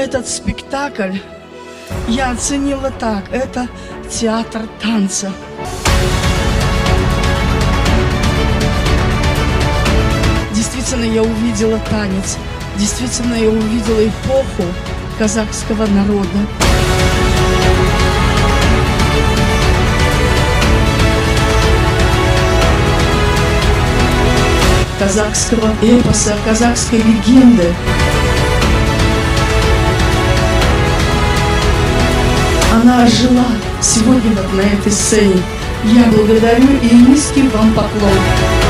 Этот спектакль я оценила так. Это театр танца. Действительно, я увидела танец. Действительно, я увидела эпоху казахского народа. Казахского эпоса, казахской легенды. Она ожила сегодня вот на этой сцене. Я благодарю и низкий вам поклон.